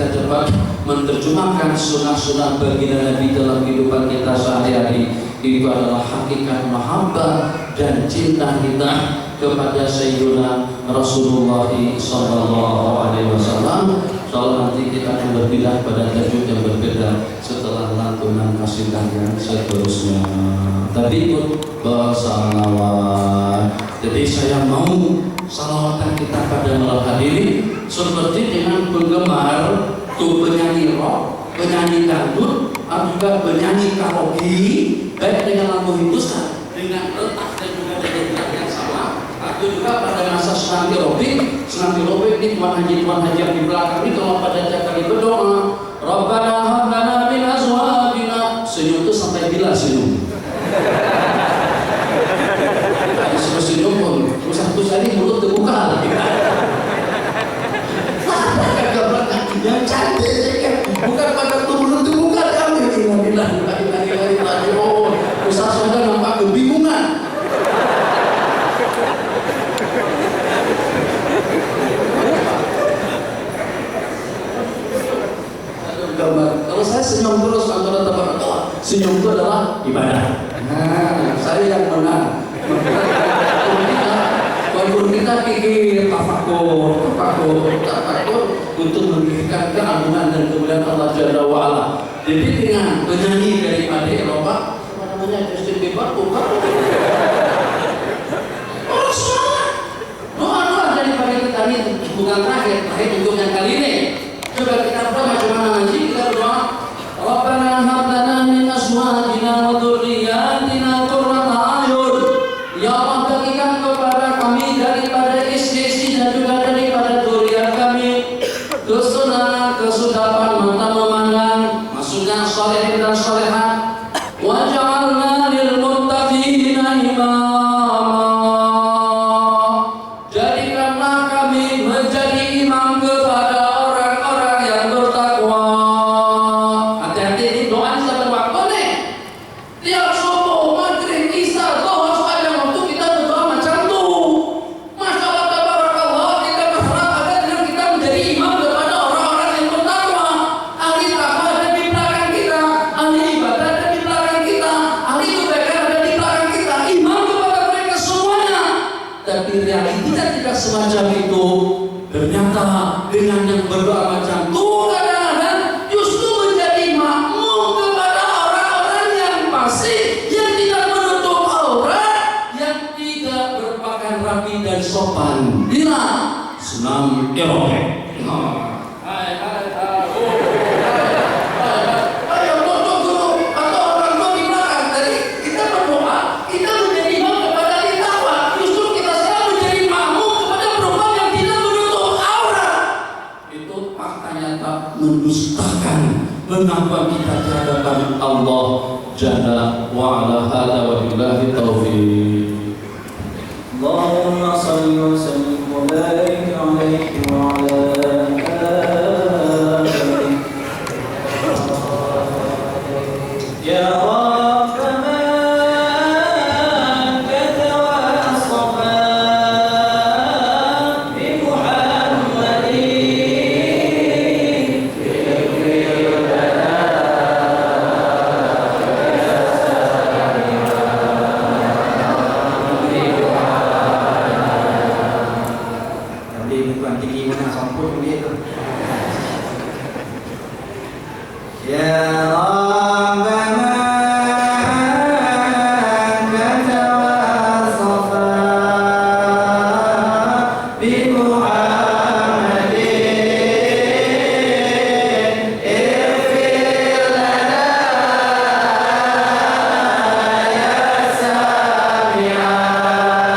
dapat menerjemahkan sunnah-sunnah baginda Nabi dalam kehidupan kita sehari-hari. Itu adalah hakikat mahabbah dan cinta kita kepada Sayyidina Rasulullah sallallahu alaihi wasallam. Soal nanti kita akan berpindah pada tajuk yang berbeda setelah lantunan kasidah yang seterusnya. Tadi ikut bersalawat. Jadi saya mau salawatan kita pada malam hari ini seperti dengan penggemar tuh penyanyi rock, penyanyi dangdut, atau juga penyanyi karaoke, baik dengan lagu Hindustan, dengan letak dan juga dengan yang sama, atau juga pada masa senam aerobik ini tuan haji yang di belakang ini kalau pada tiap kali berdoa, Rabbana hab lana min azwajina, senyum itu sampai bila senyum? Kalau senyum pun satu hari mulut terbuka. Yang cantik bukan pada mulut terbuka kami lagi oh Ustaz sudah nampak kebingungan. Kalau saya senyum terus antara tempat doa, senyum itu adalah ibadah. Nah, saya yang menang. Walaupun kita pikir tafakur untuk memberikan keagungan dan kemuliaan Allah Jalla wa'ala. Jadi dengan penyanyi daripada Eropa, apa namanya, Justin Bieber, bukan? Oh, semangat! Doa-doa daripada kita ini bukan terakhir untuk yang kali ini. Coba kita berdoa macam mana nanti? Kita berdoa, Rabbana hab lana min azwajina wa dzurriyyatina qurrata a'yun. Ya Allah, berikan kepada kami daripada istri-istri dan juga daripada dzurriyyat kami kesudapan mata memandang, maksudnya salihin dan salihat. Waj'alna lil muttaqina imama. Jadikanlah kami menjadi imam kepada orang-orang yang bertakwa. Hati-hati, ini doa satu waktu nih. Tiap subuh, maghrib, isya, zuhur, sepanjang waktu kita berdoa macam tu. Masya Allah, tabarakallah, kita berharap agar kita menjadi imam kepada orang-orang yang bertakwa. Ahli takwa ada di belakang kita, ahli ibadah ada di belakang kita, ahli kebaikan ada di belakang kita, imam kepada mereka semuanya. Tapi realitinya tidak semacam itu. Ternyata dengan yang berdoa macam tu kadang-kadang justru menjadi makmum kepada orang-orang yang fasik, yang tidak menutup aurat, yang tidak berpakaian rapi dan sopan. Bila senam aerobik. Ayo guru atau orang tua di belakang tadi kita berdoa, kita menjadi imam kepada ahli takwa. Justru kita sekarang menjadi makmum kepada perempuan yang tidak menutup aurat. Itu fakta nyata mendustakan pengakuan kita di hadapan Allah Jalla wa ala. Hada wa billahi taufiq. Allahumma salli wa sallim wa barik alaihi wa ala alihi. Ya Rabb man katawa as-safa bi Muhammadin Ya Rabbana katawa as-safa bi Muhammadin ighfir lana ya sami'a li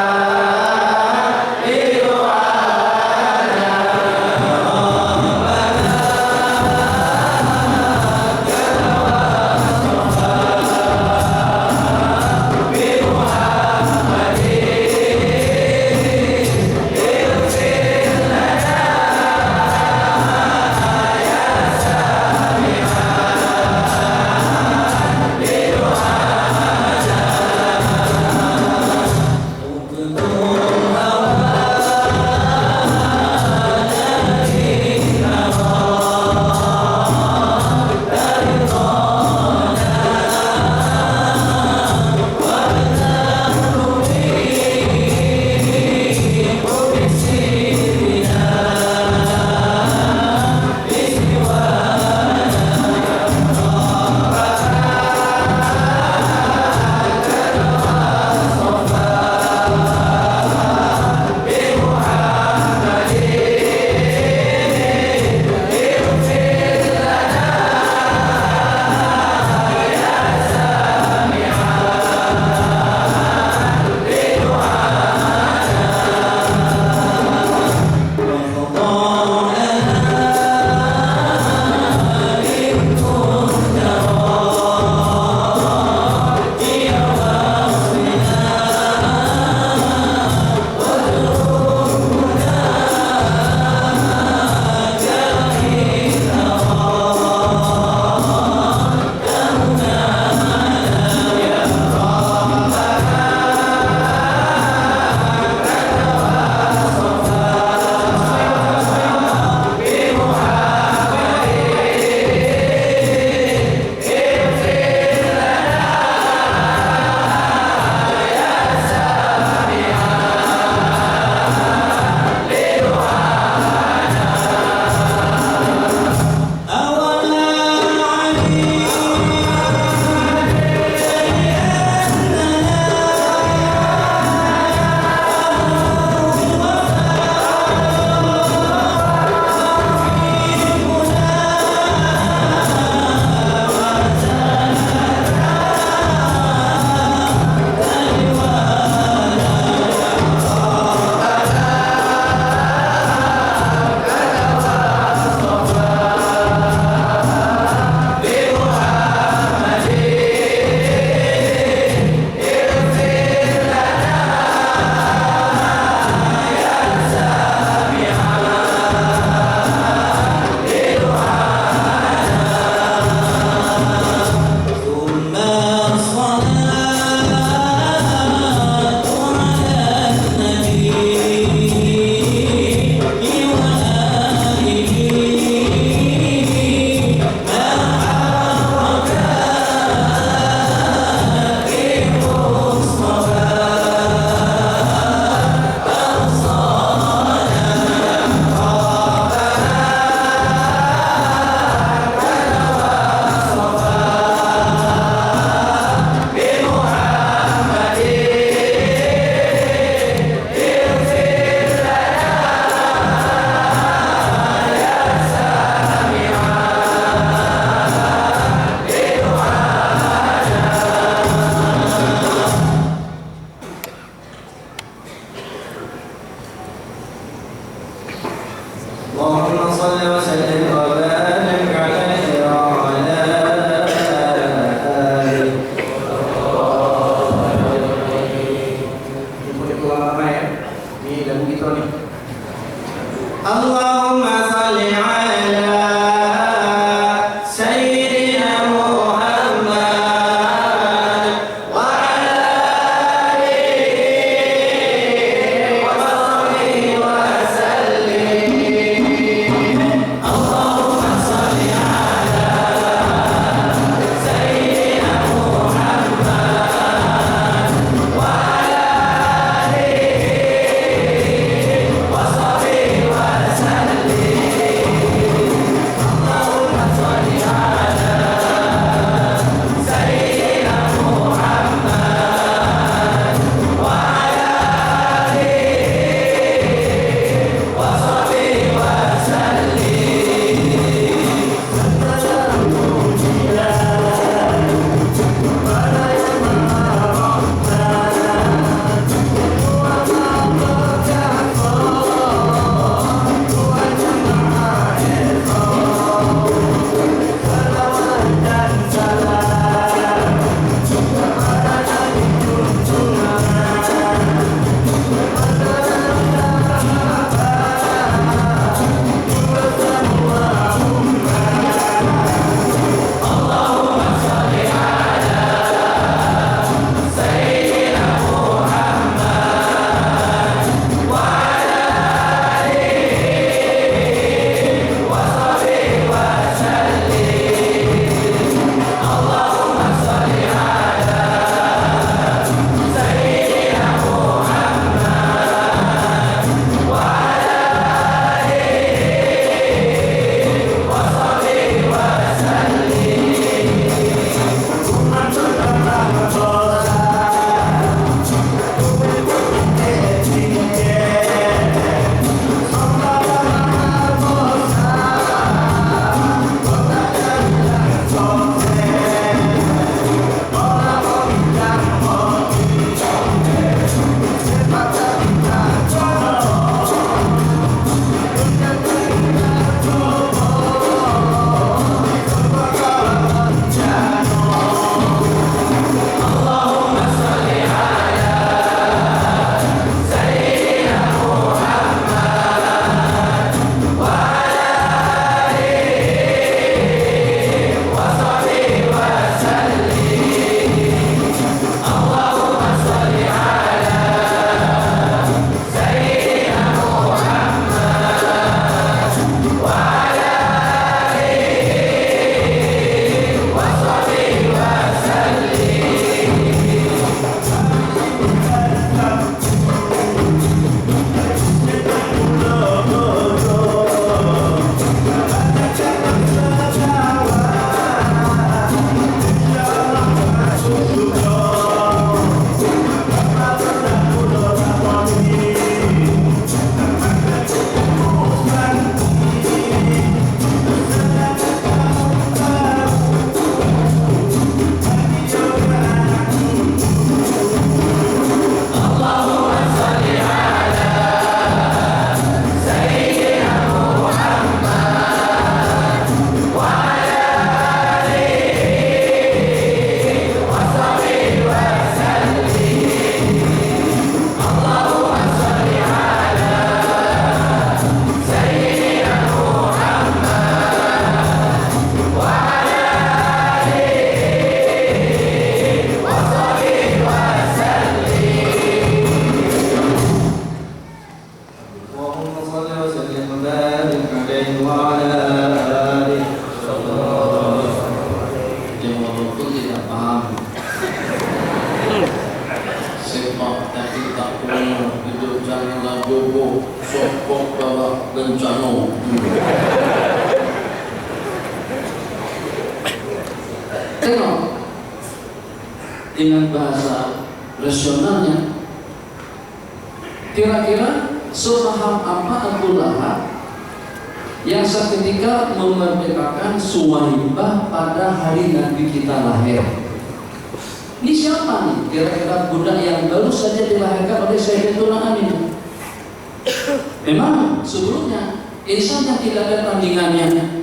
du'ana. Tengok dengan bahasa rasionalnya, kira-kira sepaham apa Abu Lahab yang seketika memerdekakan Suwaibah pada hari Nabi kita lahir? Ini siapa nih? Kira-kira budak yang baru saja dilahirkan oleh Sayyidatuna Aminah. Memang sebelumnya insan yang tidak ada tandingannya.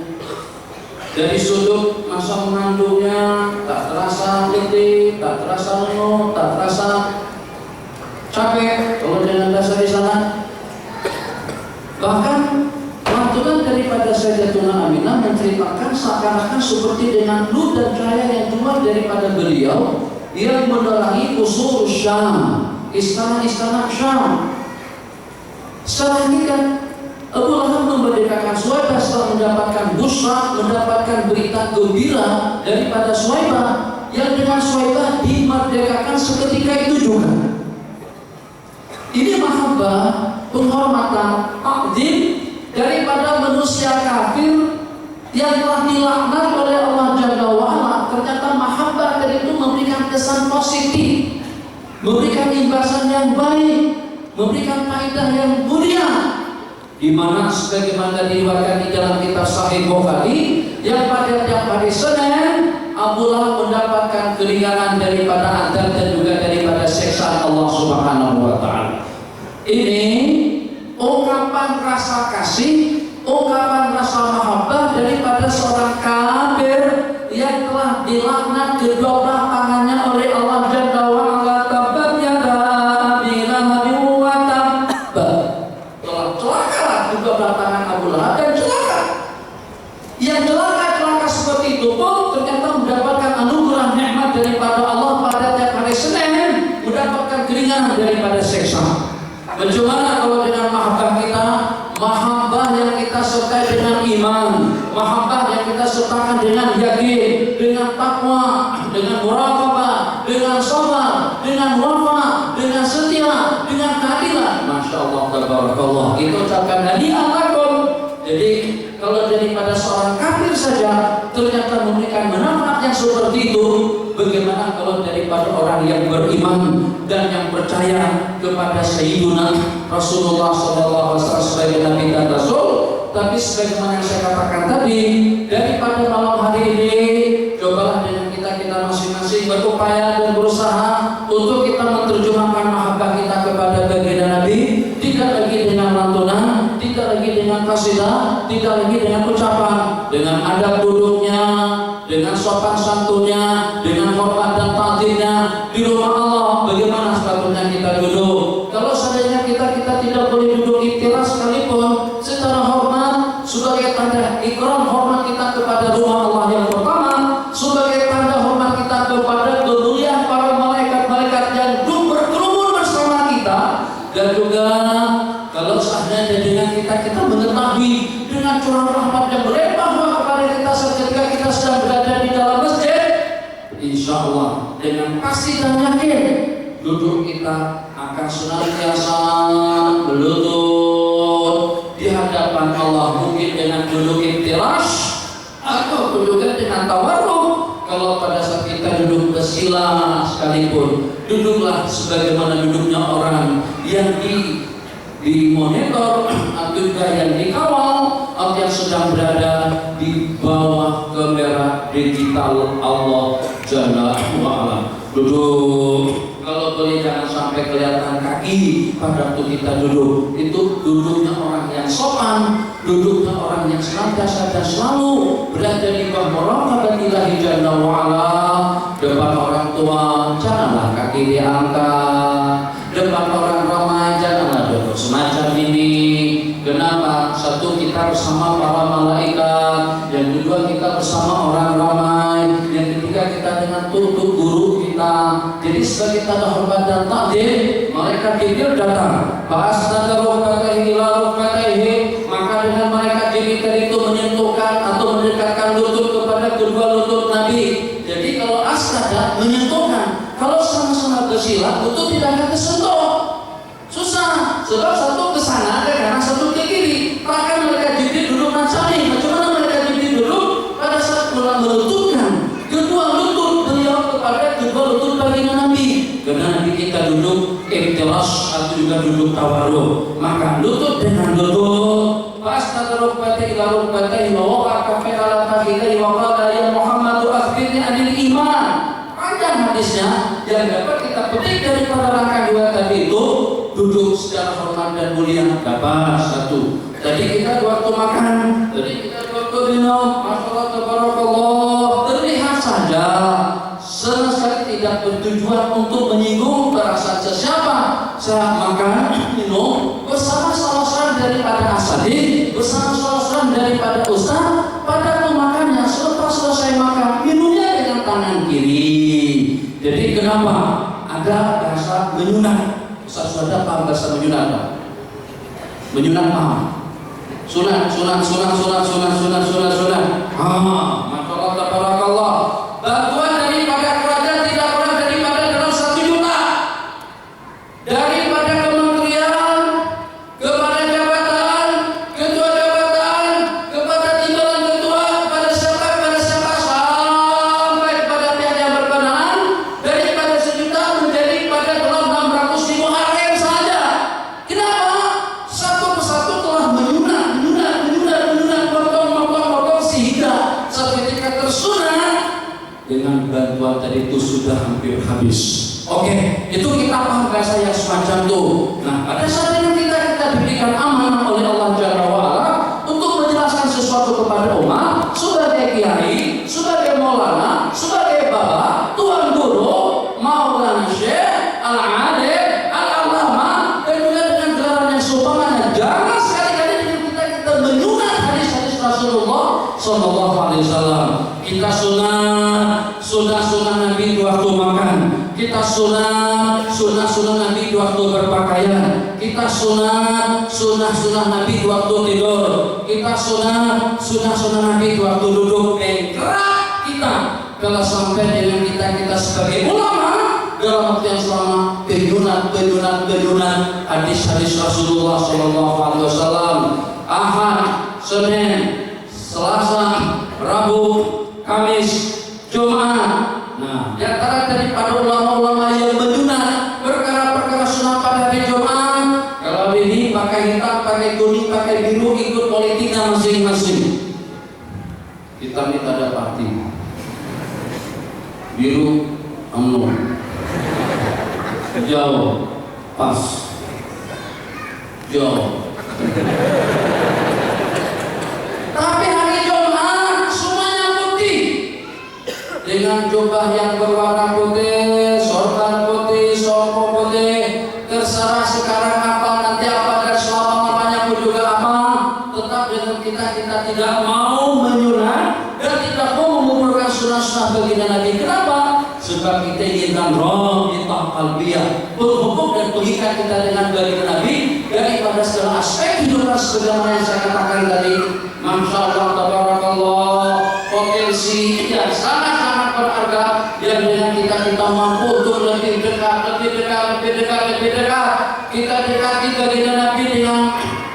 Dari sudut masa mengandungnya tak terasa letih, tak terasa lenuh, tak terasa capek kalau dengan dasar di sana. Bahkan lantunan daripada Sayyidatuna Aminah menceritakan seakan-akan seperti dengan nur dan cahaya yang keluar daripada beliau yang menerangi usul Syam, istana-istana Syam. Setelah ini kan Abu Lahab memerdekakan Suwaibah setelah mendapatkan busra, mendapatkan berita gembira daripada Suwaibah, yang dengan Suwaibah dimerdekakan seketika itu juga. Ini mahabbah, penghormatan, takdim daripada manusia kafir yang telah dilaknat oleh Allah Jalla wa'ala. Ternyata mahabbah dari itu memberikan kesan positif, memberikan imbasan yang baik, memberikan faedah yang mulia, di mana sebagaimana diriwayatkan di dalam kitab Sahih Bukhari yang pada tiap hari Senin Abu Lahab mendapatkan keringanan daripada azab dan juga daripada siksaan Allah Subhanahu wa taala. Ini ungkapan rasa kasih, ungkapan rasa mahabbah daripada seorang kafir yang telah dilaknat kedua belah tangannya oleh Allah Jalla wa ala. Tabbat yada Abi Lahabin wa tabb. Telah celaka kedua belah tangan Abu Lahab dan celaka. Yang celaka seperti itu pun ternyata mendapatkan anugerah nikmat daripada Allah pada tiap hari Senin, mendapatkan keringanan daripada siksa. Bagaimana kalau dengan mahabbah kita, mahabbah yang kita sertai dengan iman, mahabbah yang kita sertakan dengan yakin, dengan takwa, dengan muraqabah, dengan sabar, dengan wafa, dengan setia, dengan keadilan. Masya Allah, tabarakallah. Itu ucapkan hadiah lakum. Jadi kalau daripada seorang kafir saja ternyata memberikan manfaat yang seperti itu, bagaimana kalau daripada orang yang beriman dan yang percaya kepada Sayyiduna Rasulullah SAW sebagai Nabi dan Rasul. Tapi sebagaimana yang saya katakan tadi, daripada malam hari ini, cobalah dengan kita masing-masing berupaya dan berusaha untuk kita menerjemahkan mahabbah kita kepada baginda Nabi, tidak lagi dengan lantunan, tidak lagi dengan qasidah, tidak lagi dengan ucapan, dengan adab duduknya, dengan sopan santunnya, dengan hormat dan takdirnya di rumah Allah. Bagaimana sepatutnya kita duduk? Kalau seandainya kita tidak boleh duduk ikhtiar sekalipun, secara hormat sebagai tanda ikram hormat kita kepada rumah Allah yang pertama, sebagai tanda hormat kita kepada kemuliaan para malaikat-malaikat yang berkerumun bersama kita, dan juga kalau seandainya dengan kita mengetahui dengan curah rahmat yang berlimpah kepada kita ketika kita sedang berada di dalam masjid, insya Allah dengan pasti dan yakin duduk kita akan senantiasa berlutut di hadapan Allah, mungkin dengan duduk iftirash atau duduk dengan tawarruk. Kalau pada saat kita duduk bersila sekalipun, duduklah sebagaimana duduknya orang yang dimonitor atau juga yang dikawal atau yang sedang berada di bawah kamera digital Allah Jalla wa'ala. Duduk, kalau boleh jangan sampai kelihatan kaki pada waktu kita duduk. Itu duduknya orang yang sopan, duduknya orang yang senantiasa dan selalu berada di bawah muraqabatillahi Jalla wa'ala. Depan orang tua janganlah kaki diangkat, depan orang ramai janganlah duduk semacam ini. Kenapa? Satu, kita bersama para malaikat. Yang kedua, kita bersama orang ramai. Yang ketiga, kita dengan tutup guru kita. Jadi sebagai tanda hormat dan takdir, malaikat Jibril datang. Fa'asnada rukbatayhi ila rukbatayhi. Maka dengan malaikat Jibril itu menyentuhkan atau mendekatkan lutut kepada kedua lutut Nabi. Jadi kalau asnada menyentuhkan, kalau sama-sama bersila, lutut tidak akan tersentuh. Susah, sebab satu ke sana ada kanan, satu ke kiri. Bahkan mereka Jibril duduk saling. Bagaimana mereka Jibril duduk? Pada saat mulai melututkan kedua lutut juga duduk tawarruk. Maka lutut dengan lutut. Fastad rukbati ila rukbati wa waqa'a fi ala fakhidhi wa qala ya Muhammadu akhbirni anil iman. Panjang hadisnya yang dapat kita petik daripada rangkaian dua tadi itu, duduk secara hormat dan mulia. Dapat satu. Tadi kita waktu makan, tadi kita waktu minum, masyaallah tabarakallah, terlihat saja sama sekali tidak bertujuan untuk menyinggung perasaan sesiapa. Saat makan, minum bersama salah seorang daripada asadi, bersama salah seorang daripada ustaz, pada pemakannya selepas selesai makan, minumnya dengan tangan kiri. Jadi kenapa? Ada bahasa menyunat. Ustaz sudah paham bahasa menyunat? Menyunat paham? Sunat. Masyaallah tabarakallah. Bantuan daripada kerajaan tidak pernah daripada dalam 1 juta. Daripada kementerian, kepada jabatan, ketua jabatan, kepada timbalan ketua, kepada siapa sampai kepada pihak yang berkenaan, daripada 1 juta menjadi pada dalam 600.000 RM saja. Kenapa? Satu persatu telah menyunat sehingga saat ketika tersunat dengan bantuan tadi itu sudah hampir habis. Oke, itu kita paham bahasa yang semacam itu. Nah, pada saat yang kita diberikan amanah oleh Allah Jalla wa'ala untuk menjelaskan sesuatu kepada umat sebagai kiai, sebagai maulana, sebagai bapa, tuan guru, maulana syekh, al-alim, al-alama, dan juga dengan gelaran yang seumpamanya. Jangan sekali-kali dengan kita menyunat hadis-hadis Rasulullah Sallallahu Alaihi Wasallam. Kita sunah Nabi di waktu makan. Kita sunah Nabi di waktu berpakaian. Kita sunah Nabi di waktu tidur. Kita sunah Nabi di waktu duduk. Gerak kita kalau sampai dengan kita sebagai ulama dalam waktu yang selama penyunat hadis-hadis Rasulullah Sallallahu Alaihi Wasallam. Ahad, Senin, Selasa, Rabu, Kamis, Jumat. Nah, di antara daripada ulama-ulama yang menyunat perkara-perkara sunat pada hari Jumat, kalau ini pakai hitam, pakai kuning, pakai biru, ikut politiknya masing-masing. Hitam itu ada parti, biru UMNO, hijau pas, hijau. Tapi hari Jumat semuanya putih dengan jubah yang berwarna putih, sorban putih, songkok putih. Terserah sekarang apa, nanti apa, dan selama-lamanya pun juga apa. Tetap dengan kita tidak mau menyunat dan tidak mau mengumpulkan sunah-sunah baginda Nabi. Kenapa? Sebab kita inginkan rabitah qalbiyah, berhubung dan pengikat kita dengan baginda Nabi daripada segala aspek hidup sebagaimana yang saya katakan tadi. Masyaallah tabarakallah, potensi yang sangat-sangat berharga yang dengan kita mampu untuk lebih dekat. Kita dekati baginda Nabi dengan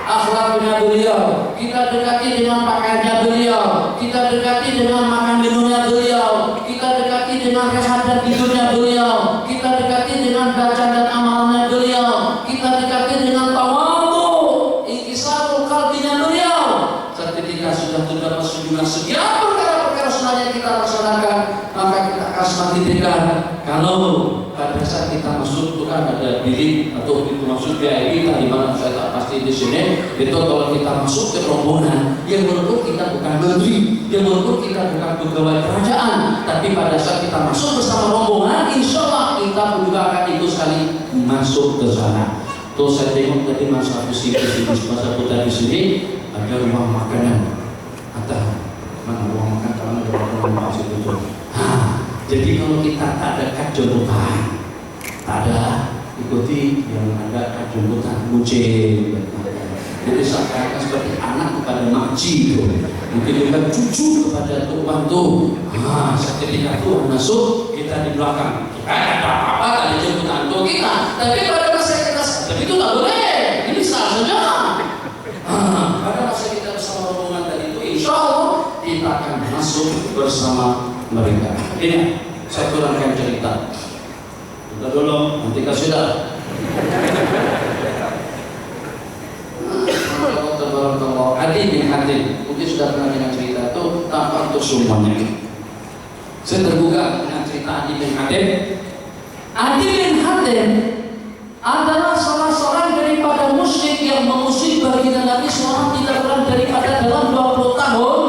akhlaknya beliau, kita dekati dengan pakaiannya beliau, kita dekati dengan makan minumnya beliau, kita dekati dengan rehat dan tidurnya beliau, kita dekati dengan baca dan amalnya beliau, kita dekati dengan tawadhu, inkisarul qalbinya beliau. Ketika sudah terdapat sejumlah sekian perkara-perkara sunnah yang kita laksanakan, maka kita akan semakin dekat. Kalau pada saat kita masuk bukan ada bilik atau itu masuk VIP di mana saya tak pasti di sini, itu kalau kita masuk ke rombongan yang menurut kita bukan menteri, yang menurut kita bukan pegawai kerajaan, tapi pada saat kita masuk bersama rombongan, insya Allah kita juga akan ikut sekali masuk ke sana. Tuh saya tengok tadi masa putar di sini ada ruang makanan. Kata mana ruang makan kalau ada ruang masuk itu. Jadi kalau kita tak ada kad jemputan, tak ada ikuti yang ada kad jemputan muncul. Jadi seakan-akan seperti anak kepada makci itu, mungkin juga cucu kepada tuan tuh. Ketika tuh masuk kita di belakang, ada apa-apa tadi jemputan tuh kita, tapi pada masa kita tapi itu nggak boleh, ini salah saja. Pada masa kita bersama rombongan tadi itu, insya Allah kita akan masuk bersama mereka. Ini saya turunkan cerita. Kita dulu, nanti kasih dah. Adi bin Hatim. Mungkin sudah pernah dengar cerita itu tanpa untuk semuanya. Saya tergugah dengan cerita Adi bin Hatim. Adi bin Hatim adalah salah seorang daripada musyrik yang mengusik baginda Nabi selama tidak kurang daripada dalam 20 tahun.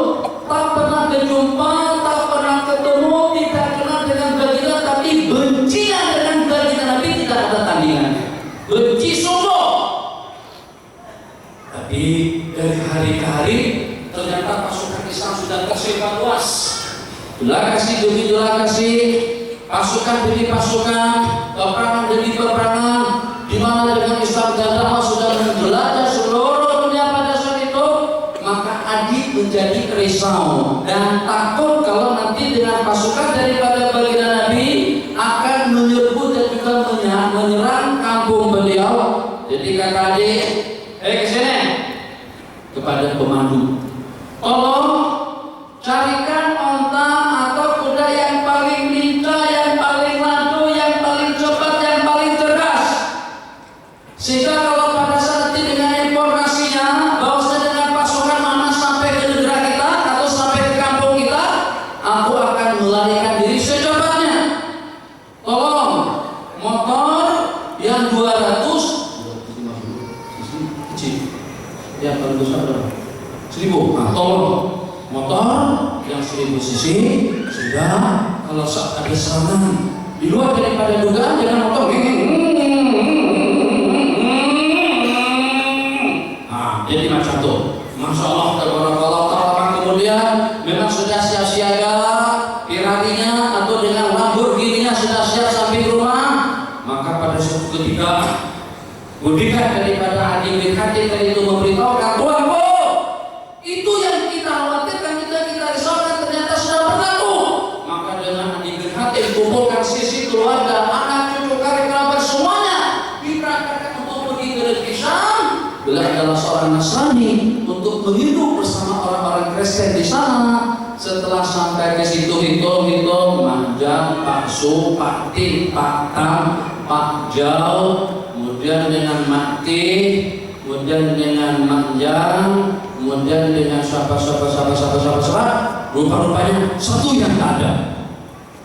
Tak pernah berjumpa, tak pernah ketemu, tidak kenal dengan baginda, tapi bencinya dengan baginda Nabi tidak ada tandingannya. Benci sungguh. Tapi dari hari ke hari ternyata pasukan Islam sudah tersebar luas. Delegasi demi delegasi, pasukan demi pasukan, peperangan demi peperangan, di mana dengan Islam dan dakwah sudah menjelajah seluruh dunia pada saat itu, maka Adi menjadi risau dan takut kalau nanti dengan pasukan daripada baginda Nabi akan menyerbu dan juga menyerang kampung beliau. Jadi kata Adi, kesini kepada pemandu, tolong carikan onta atau kuda yang paling lincah, yang paling maju, yang paling cepat, yang paling cerdas, sehingga kalau pada saat ini dengan informasinya bahwa dengan pasukan mana sampai ke negara kita atau sampai ke kampung kita, aku akan melarikan diri secepatnya. Tolong motor yang 250 kecil, yang paling besar berapa? 1000. Nah, tolong motor yang 1000 cc, sehingga kalau ada serangan di luar daripada dugaan dengan motor jadi macam tuh. Masya Allah, tabarakallah ta'ala. Kemudian memang sudah siap-siaga Ferrarinya atau dengan Lamborghini-nya sudah siap sampai rumah. Maka pada suatu ketika bodyguard daripada Adi bin Hatim itu memberitahukan, Tuan Bu, itu yang kita khawatirkan, kita risaukan ternyata sudah berlaku. Maka dengan Adi bin Hatim kumpulkan sisi keluarga, anak, cucu, karib, kerabat semuanya diberangkatkan untuk pergi ke negeri Syam. Beliau adalah seorang Nasrani untuk menghidup bersama orang-orang Kristen di sana. Setelah sampai ke situ hitung-hitung, Manjang, Pak Su, Pak Tim, Pak Tam, Pak Jau, kemudian dengan Mati, kemudian dengan Manjang, kemudian dengan siapa, rupa-rupanya satu yang tak ada.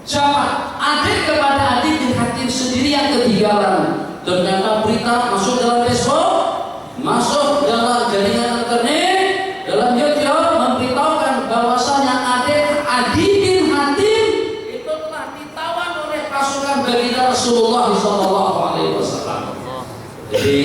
Siapa? Adik kepada Adi bin Hatim sendiri yang ketinggalan. Ternyata berita masuk dalam Facebook, masuk dalam jaringan internet, dalam YouTube memberitahukan bahwasanya adik Adi bin Hatim itu telah ditawan oleh pasukan baginda Rasulullah SAW. Jadi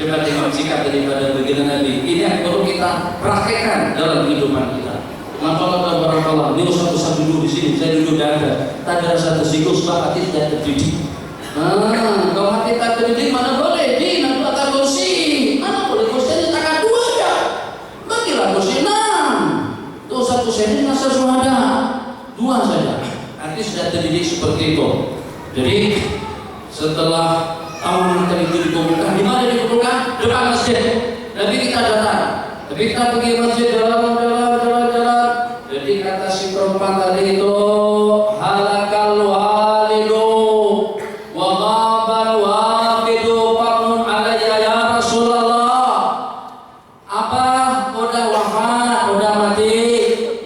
coba tengok sikap daripada baginda Nabi. Ini yang perlu kita praktekkan dalam kehidupan kita. Maka barakallah, ini Ustaz duduk di sini, saya duduk dada. Tak ada satu siklus hati tidak terdidik. Kalau hati tak terdidik mana boleh di nanti tak kursi. Mana boleh kursi tak dua aja. Bagilah kursi 6. Tuh satu seni nasar suhada 2 saja. Hati sudah terdidik seperti itu. Jadi setelah tawanan itu dikumpulkan, di mana dikumpulkan? Depan masjid. Nabi kita datang. Tapi kita pergi masjid jalan. Jadi kata si perempuan tadi itu, halakal walidu wa ghabal wafidu faqnun alayya ya Rasulullah. Apa udah wafat, udah mati?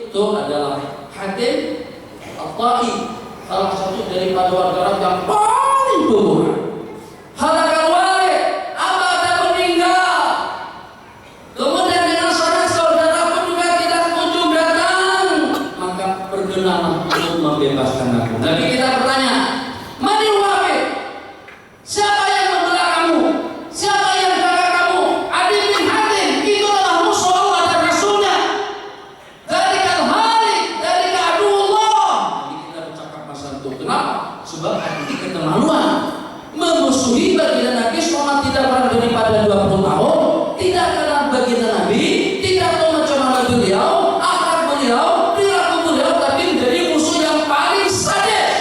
Itu adalah Hatim At-Tai, salah satu daripada warga Arab yang paling tua. Halakal walid, apa ada meninggal? Kemudian dengan saudara pun juga tidak kunjung datang, maka perkenalah untuk membebaskan aku. Tapi kita bertanya, Manil wafid? Siapa yang membela kamu? Siapa yang jaga kamu? Adi bin Hatim, itu adalah musuh Allah dan Rasulnya. Dari al-halik, dari aduullah. Jadi kita bercakap masalah itu. Kenapa? Sebab Adi keterlaluan memusuhi baginda Nabi selama tidak pernah daripada 20 tahun, tidak kenal baginda Nabi, tidak tahu macam mana beliau, akhlak beliau, perilaku beliau, tapi menjadi musuh yang paling sadis.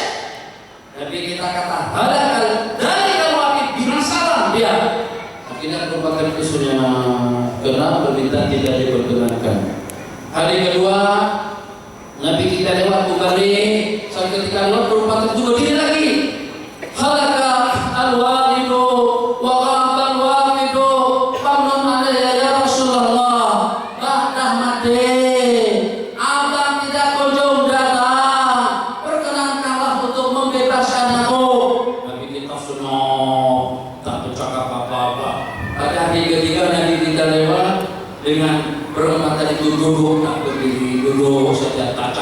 Tapi kita kata, halakal dari al-wafid binasalah dia. Akhirnya merupakan musuhnya, karena permintaan tidak diperkenankan. Hari kedua, Nabi kita lewat kembali. Saat ketika lewat merupakan juga diri lagi. Halakal al-walidu wa ghabal wafidu faqnun alayya ya Rasulullah.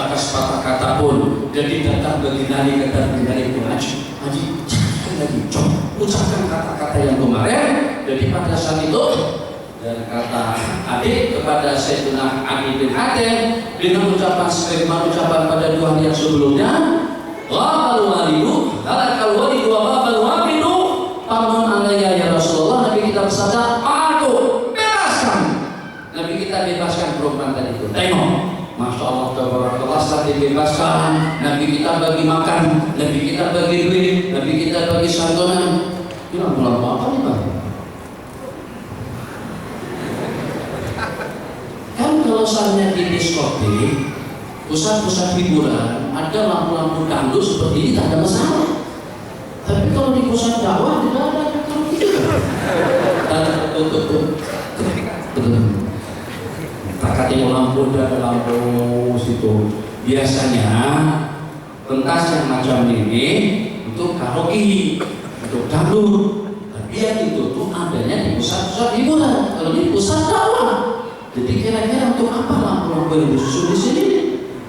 sebatas patah kata pun. Jadi datang begini pun haji jangan lagi ucapkan kata-kata yang kemarin. Jadi pada saat itu dan kata adik kepada Sayyidina Ali bin Hatim dengan ucapan sebagaimana ucapan pada 2 hari yang sebelumnya, ghabal walidu halakal walidu wa ghabal walidu pamun alayya ya Rasulullah. Nabi kita bersabda, aku bebaskan. Nabi kita bebaskan perempuan tadi itu. Tengok, Masya Allah, tabarakallah, setelah dibebaskan, Nabi kita bagi makan, Nabi kita bagi duit, Nabi kita bagi santunan. Bilang pulang apa nih Pak? Kan kalau misalnya di diskotik, pusat-pusat hiburan, ada lampu-lampu dangdut seperti ini, tak ada masalah. Tapi kalau di pusat dakwah tidak ada lampu juga. Betul. Tak ada lampu dan lampu situ. Biasanya pentas yang macam ini untuk karaoke, untuk dangdut. Tapi yang itu tuh adanya di pusat-pusat hiburan. Kalau di pusat dakwah. Jadi kira-kira untuk apa lampu-lampu yang disusun di sini?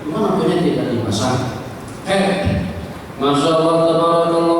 Cuma lampunya tidak dipasang. Masya Allah, tabarakallah.